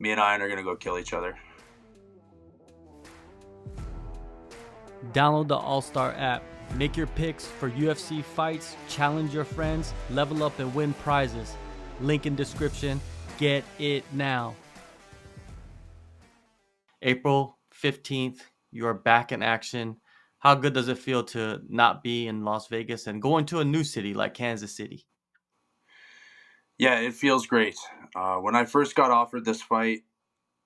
Me and Ion are going to go kill each other. Download the AllStar app. Make your picks for UFC fights, challenge your friends, level up and win prizes. Link in description. Get it now. April 15th, you are back in action. How good does it feel to not be in Las Vegas and go into a new city like Kansas City? Yeah, it feels great. When I first got offered this fight,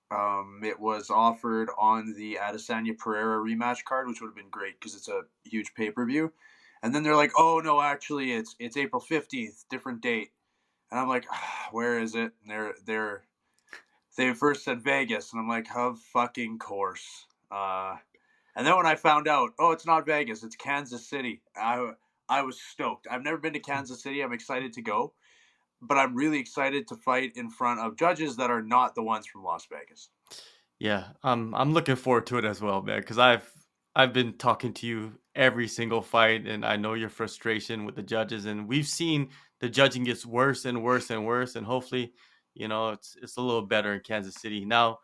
it was offered on the Adesanya Pereira rematch card, which would have been great because it's a huge pay per view. And then they're like, "Oh no, actually, it's April 15th, different date." And I'm like, "Where is it?" And they first said Vegas, and I'm like, "Of fucking course." And then when I found out, oh, it's not Vegas, it's Kansas City. I was stoked. I've never been to Kansas City. I'm excited to go, but I'm really excited to fight in front of judges that are not the ones from Las Vegas. Yeah, I'm looking forward to it as well, man, because I've been talking to you every single fight, and I know your frustration with the judges, and we've seen the judging gets worse and worse and worse, and hopefully, it's a little better in Kansas City. Now,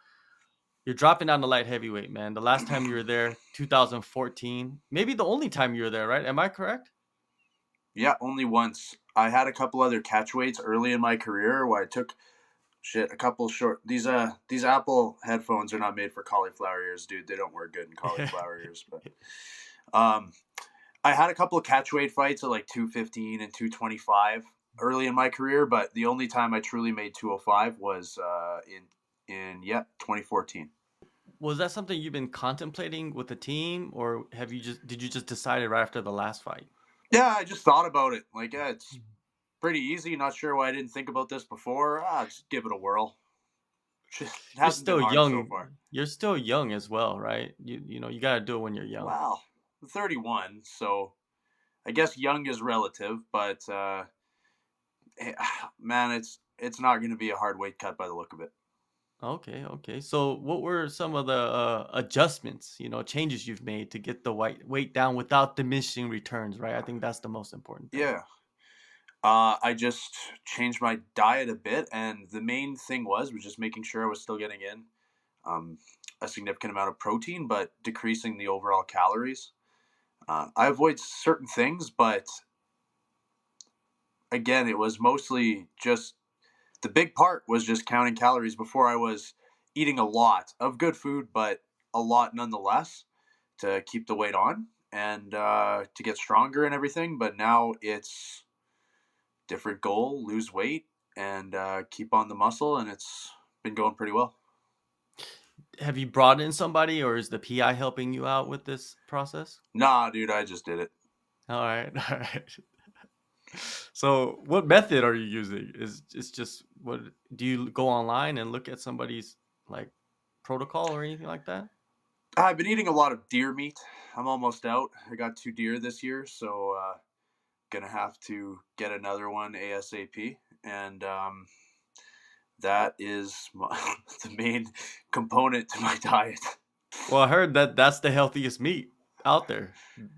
you're dropping down to light heavyweight, man. The last time you were there, 2014, maybe the only time you were there, right? Am I correct? Yeah, only once. I had a couple other catchweights early in my career where I took a couple short. These Apple headphones are not made for cauliflower ears, dude. They don't work good in cauliflower ears. But um, I had a couple of catchweight fights at like 215 and 225 early in my career, but the only time I truly made 205 was in 2014. Was that something you've been contemplating with the team, or did you just decide it right after the last fight? Yeah, I just thought about it. Like, yeah, it's pretty easy. Not sure why I didn't think about this before. Just give it a whirl. It You're hasn't been still hard so young. far. You're still young as well, right? You got to do it when you're young. Wow, I'm 31, so I guess young is relative, but man, it's not going to be a hard weight cut by the look of it. Okay, okay. So, what were some of the adjustments, changes you've made to get the weight down without diminishing returns, right? I think that's the most important thing. Yeah, I just changed my diet a bit, and the main thing was just making sure I was still getting in um, a significant amount of protein, but decreasing the overall calories. I avoid certain things, but again, it was mostly just the big part was just counting calories. Before I was eating a lot of good food, but a lot nonetheless to keep the weight on and to get stronger and everything. But now it's different goal, lose weight and keep on the muscle, and it's been going pretty well. Have you brought in somebody, or is the PI helping you out with this process? Nah, dude, I just did it. All right, all right. So, what method are you using? Is it's just what do you go online and look at somebody's like protocol or anything like that? I've been eating a lot of deer meat. I'm almost out. I got 2 deer this year, so gonna have to get another one ASAP. And that is the main component to my diet. Well, I heard that that's the healthiest meat out there.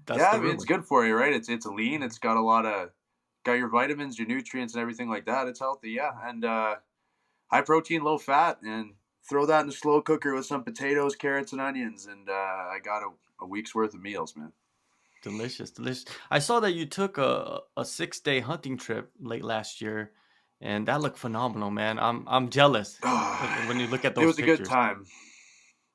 That's Yeah, I the mean it's rumor. good for you, right? It's lean. It's got a lot of got your vitamins, your nutrients, and everything like that. It's healthy, yeah, and high protein, low fat, and throw that in a slow cooker with some potatoes, carrots, and onions, and I got a week's worth of meals, man. Delicious, delicious. I saw that you took a 6-day hunting trip late last year, and that looked phenomenal, man. I'm jealous when you look at It those was a good pictures. time.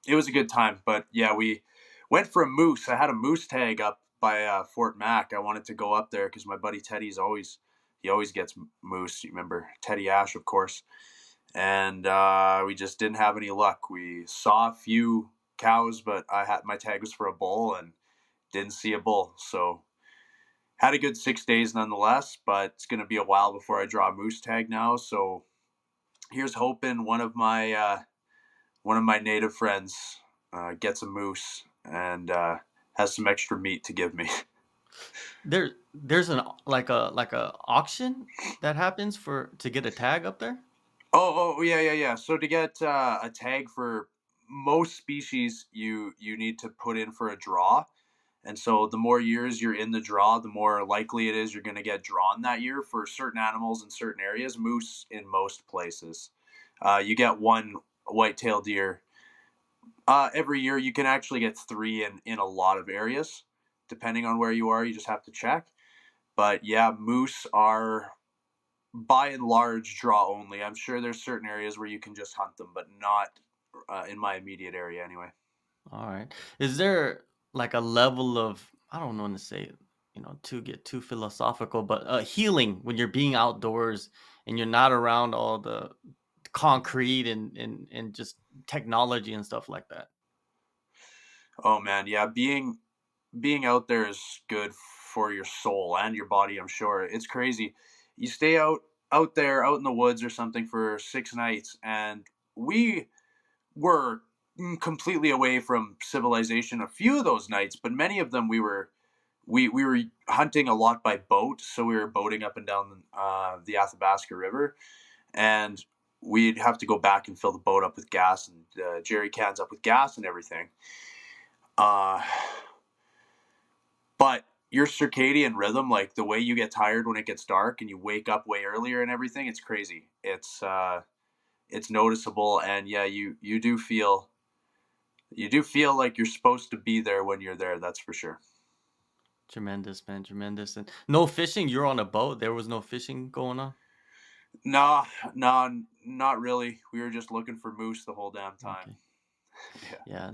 It was a good time, but yeah, we went for a moose. I had a moose tag up by Fort Mac. I wanted to go up there because my buddy Teddy's always gets moose. You remember Teddy Ash, of course, and we just didn't have any luck. We saw a few cows, but I had my tag was for a bull and didn't see a bull. So had a good 6 days nonetheless, but it's gonna be a while before I draw a moose tag now. So here's hoping one of my native friends gets a moose and has some extra meat to give me. There's an like a auction that happens for to get a tag up there. Oh, yeah, yeah, yeah. So to get a tag for most species, you need to put in for a draw, and so the more years you're in the draw, the more likely it is you're going to get drawn that year. For certain animals in certain areas, moose in most places, you get white-tailed deer. Every year you can actually get 3 in a lot of areas, depending on where you are. You just have to check. But yeah, moose are by and large draw only. I'm sure there's certain areas where you can just hunt them, but not in my immediate area anyway. All right. Is there like a level of, I don't want to say, to get too philosophical, but healing when you're being outdoors and you're not around all the concrete and just technology and stuff like that? Oh man, yeah, being out there is good for your soul and your body, I'm sure. It's crazy. You stay out there out in the woods or something for 6 nights, and we were completely away from civilization a few of those nights, but many of them we were hunting a lot by boat, so we were boating up and down the Athabasca River, and we'd have to go back and fill the boat up with gas and jerry cans up with gas and everything. Uh, but your circadian rhythm, like the way you get tired when it gets dark and you wake up way earlier and everything, it's crazy. It's noticeable, and yeah, you do feel like you're supposed to be there when you're there. That's for sure. Tremendous, man, tremendous. And no fishing. You're on a boat. There was no fishing going on. Nah, nah, not really. We were just looking for moose the whole damn time. Okay. Yeah. Yeah.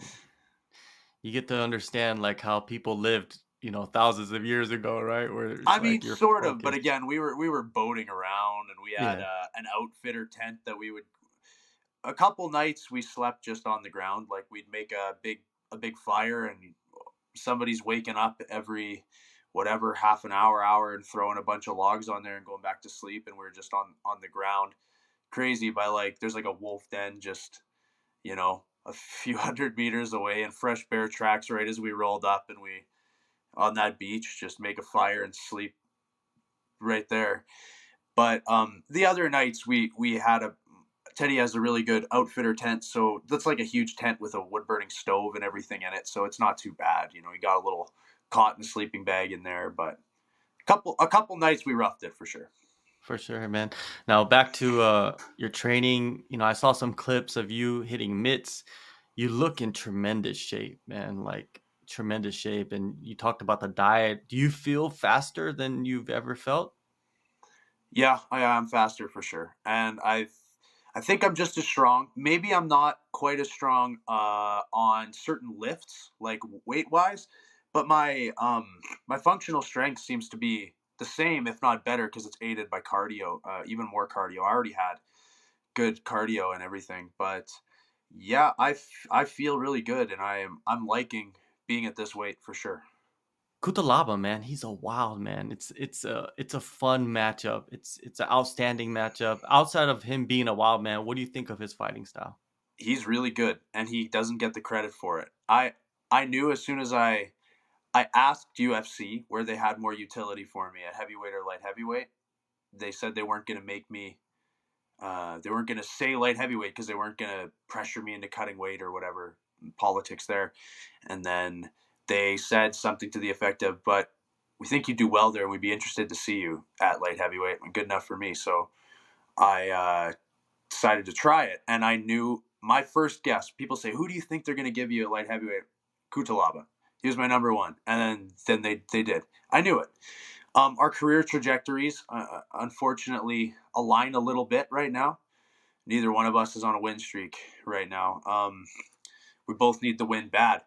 You get to understand like how people lived, thousands of years ago, right? Where it's I mean, like your sort of, but focus. again, we were boating around, and we had Yeah. an outfitter tent that we would. A couple nights we slept just on the ground, like we'd make a big fire, and somebody's waking up every whatever half an hour and throwing a bunch of logs on there and going back to sleep, and we're just on the ground, crazy by like there's like a wolf den just a few hundred meters away, and fresh bear tracks right as we rolled up, and we on that beach just make a fire and sleep right there. But the other nights we had a Teddy has a really good outfitter tent, so that's like a huge tent with a wood burning stove and everything in it, so it's not too bad. He got a little cot and sleeping bag in there, but a couple nights we roughed it for sure. For sure, man. Now back to your training. I saw some clips of you hitting mitts. You look in tremendous shape, man. Like tremendous shape. And you talked about the diet. Do you feel faster than you've ever felt? Yeah, I am faster for sure, and I think I'm just as strong. Maybe I'm not quite as strong on certain lifts, like weight wise, but my functional strength seems to be the same, if not better, because it's aided by cardio, even more cardio. I already had good cardio and everything, but yeah, I feel really good, and I'm liking being at this weight for sure. Cutelaba, man, he's a wild man. It's a fun matchup. It's an outstanding matchup. Outside of him being a wild man, what do you think of his fighting style? He's really good, and he doesn't get the credit for it. I knew as soon as I asked UFC where they had more utility for me at heavyweight or light heavyweight. They said they weren't going to make me. They weren't going to say light heavyweight because they weren't going to pressure me into cutting weight or whatever politics there. And then they said something to the effect of, "But we think you do well there, and we'd be interested to see you at light heavyweight. Good enough for me." So I decided to try it, and I knew my first guess. People say, "Who do you think they're going to give you at light heavyweight?" Kutalaba. He was my number one, and then they did. I knew it. Our career trajectories, unfortunately, align a little bit right now. Neither one of us is on a win streak right now. We both need the win bad.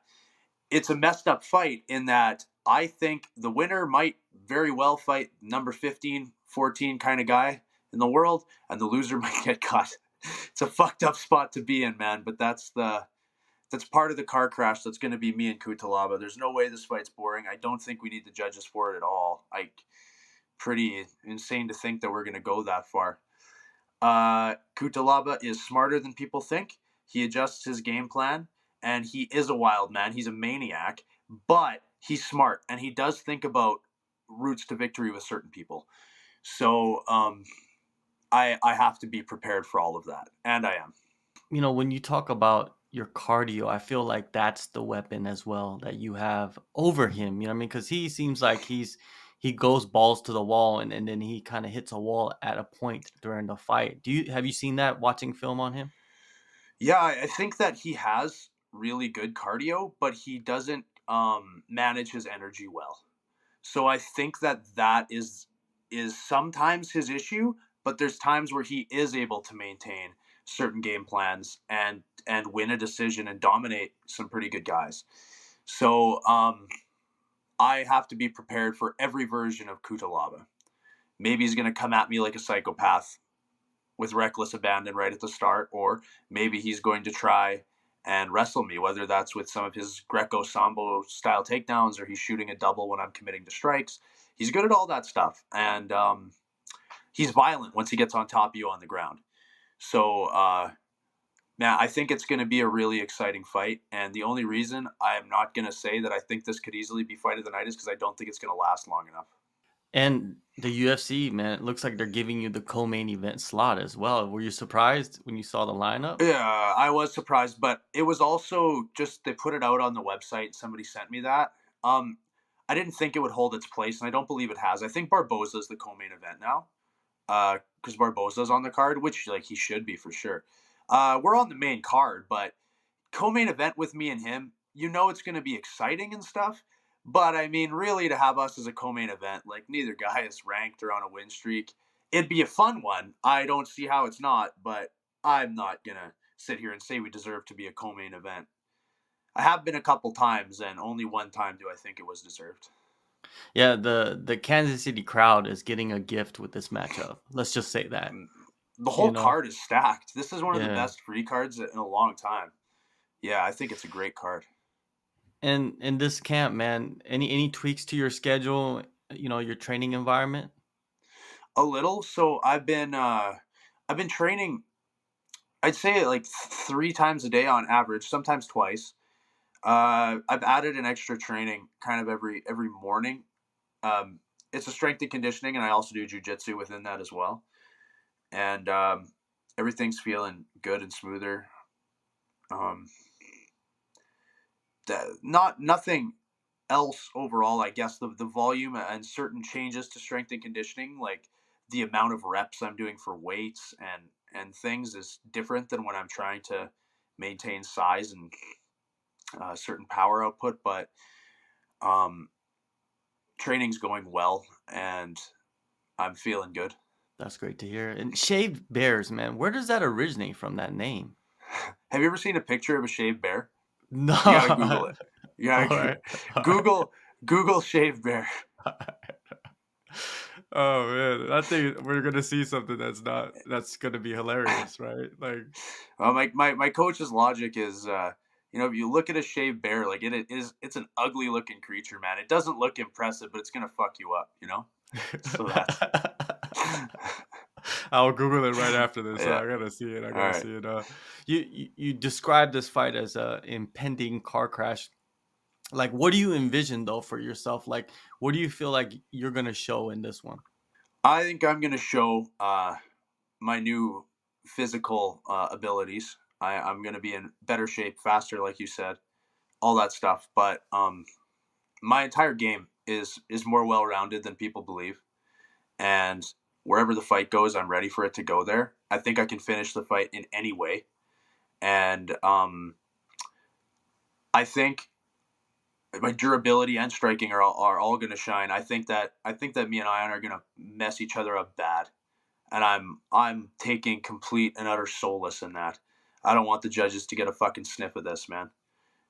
It's a messed up fight in that I think the winner might very well fight number 15, 14 kind of guy in the world, and the loser might get cut. It's a fucked up spot to be in, man, but that's part of the car crash. That's going to be me and Kutalaba. There's no way this fight's boring. I don't think we need the judges for it at all. Pretty insane to think that we're going to go that far. Kutalaba is smarter than people think. He adjusts his game plan, and he is a wild man. He's a maniac, but he's smart, and he does think about routes to victory with certain people. So I have to be prepared for all of that, and I am. When you talk about your cardio, I feel like that's the weapon as well that you have over him. You know what I mean? Because he seems like he goes balls to the wall and then he kind of hits a wall at a point during the fight. Have you seen that watching film on him? Yeah, I think that he has really good cardio, but he doesn't manage his energy well. So I think that is sometimes his issue, but there's times where he is able to maintain certain game plans and win a decision and dominate some pretty good guys. So I have to be prepared for every version of Cutelaba. Maybe he's going to come at me like a psychopath with reckless abandon right at the start, or maybe he's going to try and wrestle me, whether that's with some of his Greco Sambo style takedowns or he's shooting a double when I'm committing to strikes. He's good at all that stuff, and he's violent once he gets on top of you on the ground. So, man, I think it's going to be a really exciting fight, and the only reason I am not going to say that I think this could easily be fight of the night is because I don't think it's going to last long enough. And the UFC, man, it looks like they're giving you the co-main event slot as well. Were you surprised when you saw the lineup? Yeah, I was surprised, but it was also just they put it out on the website. Somebody sent me that. Um, I didn't think it would hold its place, and I don't believe it has. I think Barboza is the co-main event now, because Barboza's on the card, which like he should be for sure. We're on the main card, but co-main event with me and him, you know it's going to be exciting and stuff. But I mean, really, to have us as a co-main event, like neither guy is ranked or on a win streak, it'd be a fun one. I don't see how it's not, but I'm not gonna sit here and say we deserve to be a co-main event. I have been a couple times, and only one time do I think it was deserved. Yeah, the Kansas City crowd is getting a gift with this matchup. Let's just say that. Mm, the You whole know? card is stacked. This is one of the Yeah. best free cards in a long time. Yeah, I think it's a great card. And in this camp, man, any tweaks to your schedule, your training environment? A little. So I've been training. I'd say like 3 times a day on average, sometimes twice. I've added an extra training kind of every morning. Um, it's a strength and conditioning, and I also do jujitsu within that as well. And everything's feeling good and smoother. Um, not nothing else overall. I guess the volume and certain changes to strength and conditioning, like the amount of reps I'm doing for weights and things, is different than when I'm trying to maintain size and certain power output. But um, training's going well, and I'm feeling good. That's great to hear. And shaved bears, man, where does that originate from, that name? Have you ever seen a picture of a shaved bear? No. You gotta Google it. You All gotta right. All right. Google Google shaved bear. Oh man, I think we're gonna see something that's gonna be hilarious, right? Like, My coach's logic is, if you look at a shaved bear, like it's an ugly looking creature, man. It doesn't look impressive, but it's gonna fuck you up, you know. So that's I'll Google it right after this. yeah. I gotta see it. I All gotta right. see it. You described this fight as a impending car crash. Like, what do you envision though for yourself? Like, what do you feel like you're gonna show in this one? I think I'm gonna show my new physical abilities. I'm gonna be in better shape, faster, like you said, all that stuff. But my entire game is more well rounded than people believe, and wherever the fight goes, I'm ready for it to go there. I think I can finish the fight in any way, and I think my durability and striking are all going to shine. I think that me and Ion are going to mess each other up bad, and I'm taking complete and utter solace in that. I don't want the judges to get a fucking sniff of this, man.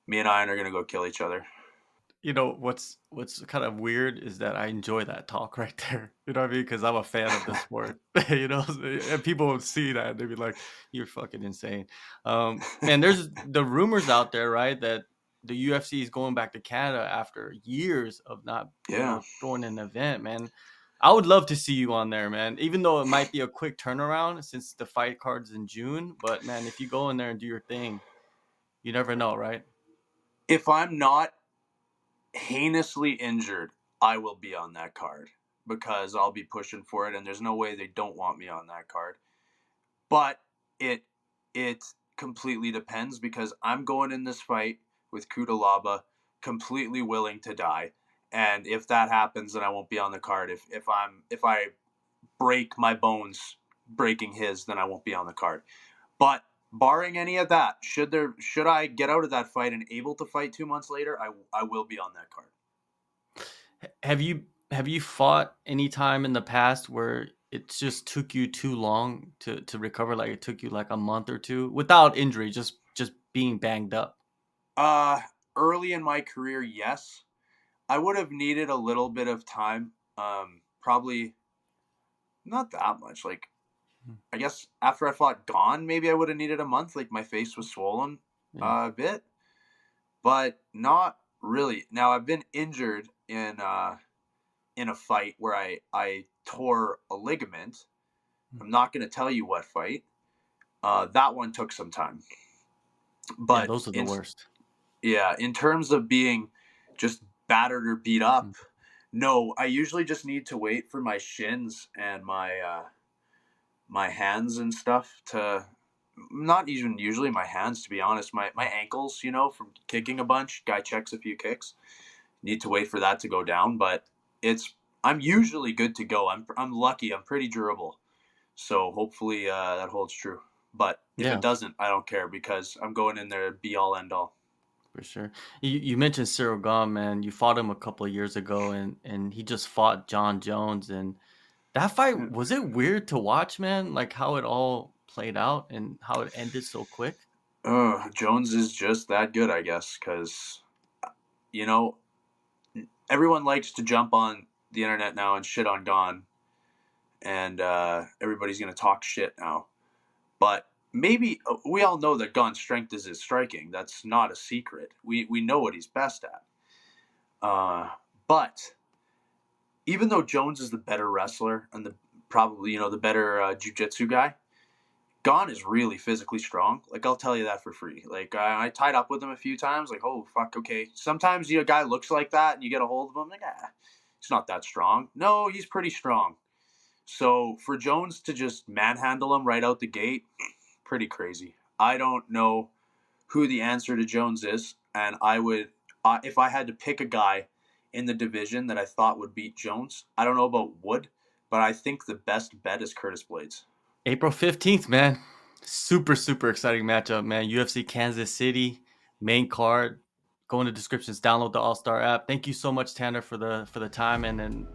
Me and Ion are going to go kill each other. What's kind of weird is that I enjoy that talk right there. You know what I mean? Because I'm a fan of the sport. And people will see that and they'd be like, "You're fucking insane." Man, there's the rumors out there, right, that the UFC is going back to Canada after years of not, Yeah. throwing an event. Man, I would love to see you on there, man. Even though it might be a quick turnaround since the fight card's in June, but man, if you go in there and do your thing, you never know, right? If I'm not heinously injured, I will be on that card because I'll be pushing for it, and there's no way they don't want me on that card. But it it completely depends because I'm going in this fight with Cutelaba completely willing to die, and if that happens, then I won't be on the card. If I break my bones breaking his, then I won't be on the card. But Barring any of that, should I get out of that fight and able to fight 2 months later, I will be on that card. Have you fought any time in the past where it just took you too long to recover? Like it took you like a month or two without injury, just being banged up. Uh, Early in my career, yes, I would have needed a little bit of time. Probably not that much. Like Mm. I guess after I fought Gane, maybe I would have needed a month. Like my face was swollen Yeah. a bit, but not really. Now I've been injured in a fight where I tore a ligament. Mm. I'm not going to tell you what fight. That one took some time, Yeah, but those are the in worst. yeah, in terms of being just battered or beat up, Mm. no, I usually just need to wait for my shins and my hands and stuff to, not even usually my hands, to be honest, my ankles, from kicking a bunch. Guy checks a few kicks. Need to wait for that to go down, but it's I'm usually good to go. I'm lucky. I'm pretty durable. So hopefully that holds true. But if it Yeah, doesn't, I don't care because I'm going in there be all end all. for sure. You mentioned Cyril Gahn, man. You fought him a couple of years ago, and he just fought Jon Jones, and that fight, Yeah. was it weird to watch, man? Like how it all played out and how it ended so quick. Jones is just that good, I guess, because you know everyone likes to jump on the internet now and shit on Gon, and everybody's gonna talk shit now. But maybe we all know that Gon's strength is his striking. That's not a secret. We know what he's best at. Uh, but even though Jones is the better wrestler and the probably the better jujitsu guy, Gon is really physically strong. Like I'll tell you that for free. Like I tied up with him a few times. Like oh fuck, okay. Sometimes a guy looks like that and you get a hold of him. Like he's not that strong. No, he's pretty strong. So for Jones to just manhandle him right out the gate, pretty crazy. I don't know who the answer to Jones is, and I would if I had to pick a guy in the division that I thought would beat Jones. I don't know about Wood, but I think the best bet is Curtis Blades. April 15th, man. Super, super exciting matchup, man. UFC Kansas City, main card. Go in the descriptions, download the AllStar app. Thank you so much, Tanner, for the time and